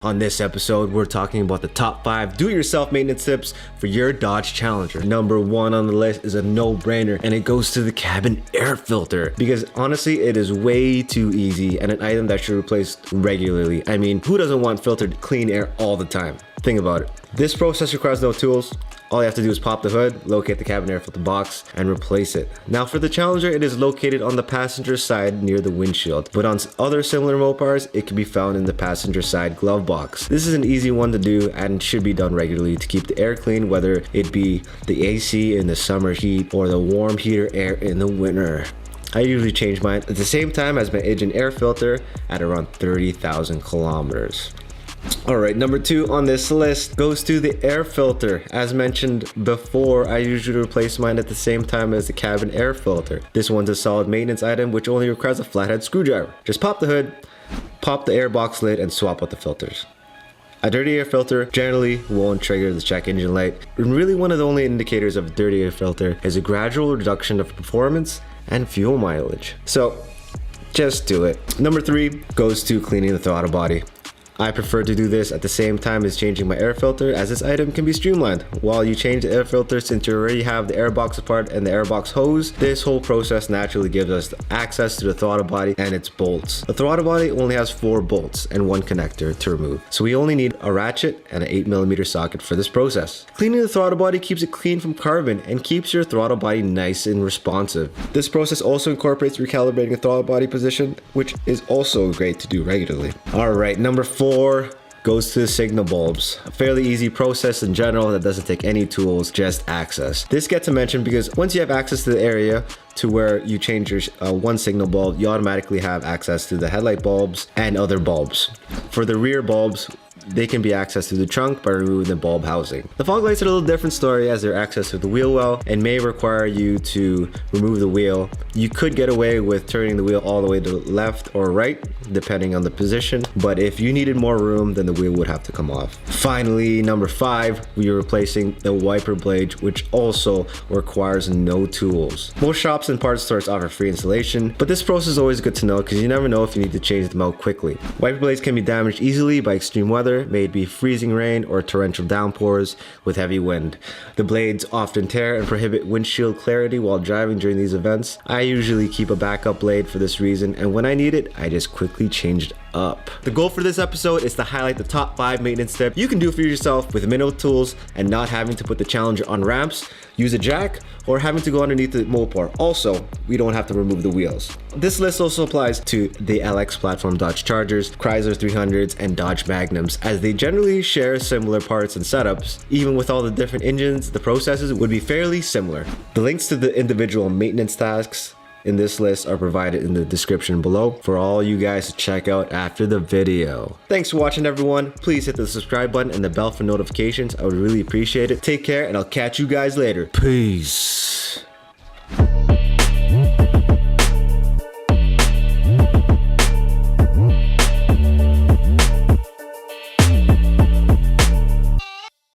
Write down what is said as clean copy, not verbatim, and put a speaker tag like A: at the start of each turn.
A: On this episode, we're talking about the top 5 do-it-yourself maintenance tips for your Dodge Challenger. Number 1 on the list is a no-brainer, and it goes to the cabin air filter. Because honestly, it is way too easy and an item that should be replaced regularly. I mean, who doesn't want filtered clean air all the time? Think about it. This process requires no tools. All you have to do is pop the hood, locate the cabin air filter box, and replace it. Now for the Challenger, it is located on the passenger side near the windshield. But on other similar Mopars, it can be found in the passenger side glove box. This is an easy one to do and should be done regularly to keep the air clean, whether it be the AC in the summer heat or the warm heater air in the winter. I usually change mine at the same time as my engine air filter at around 30,000 kilometers. Alright, number 2 on this list goes to the air filter. As mentioned before, I usually replace mine at the same time as the cabin air filter. This one's a solid maintenance item which only requires a flathead screwdriver. Just pop the hood, pop the air box lid, and swap out the filters. A dirty air filter generally won't trigger the check engine light. And really one of the only indicators of a dirty air filter is a gradual reduction of performance and fuel mileage. So just do it. Number 3 goes to cleaning the throttle body. I prefer to do this at the same time as changing my air filter, as this item can be streamlined. While you change the air filter, since you already have the air box apart and the air box hose, this whole process naturally gives us access to the throttle body and its bolts. The throttle body only has 4 bolts and 1 connector to remove, so we only need a ratchet and an 8mm socket for this process. Cleaning the throttle body keeps it clean from carbon and keeps your throttle body nice and responsive. This process also incorporates recalibrating the throttle body position, which is also great to do regularly. Alright, number 4 goes to the signal bulbs. A fairly easy process in general that doesn't take any tools, just access. This gets a mention because once you have access to the area to where you change your one signal bulb, you automatically have access to the headlight bulbs and other bulbs. For the rear bulbs, they can be accessed through the trunk by removing the bulb housing. The fog lights are a little different story as they're accessed through the wheel well and may require you to remove the wheel. You could get away with turning the wheel all the way to the left or right, depending on the position, but if you needed more room, then the wheel would have to come off. Finally, number 5, we are replacing the wiper blade, which also requires no tools. Most shops and parts stores offer free installation, but this process is always good to know because you never know if you need to change them out quickly. Wiper blades can be damaged easily by extreme weather, may it be freezing rain or torrential downpours with heavy wind. The blades often tear and prohibit windshield clarity while driving during these events. I usually keep a backup blade for this reason, and when I need it, I just quickly change it up. The goal for this episode is to highlight the top 5 maintenance tips you can do for yourself with minimal tools and not having to put the Challenger on ramps, use a jack, or having to go underneath the Mopar. Also, we don't have to remove the wheels. This list also applies to the LX platform Dodge Chargers, Chrysler 300s, and Dodge Magnums, as they generally share similar parts and setups. Even with all the different engines, the processes would be fairly similar. The links to the individual maintenance tasks in this list are provided in the description below for all you guys to check out after the video. Thanks for watching, everyone. Please hit the subscribe button and the bell for notifications. I would really appreciate it. Take care, and I'll catch you guys later. Peace.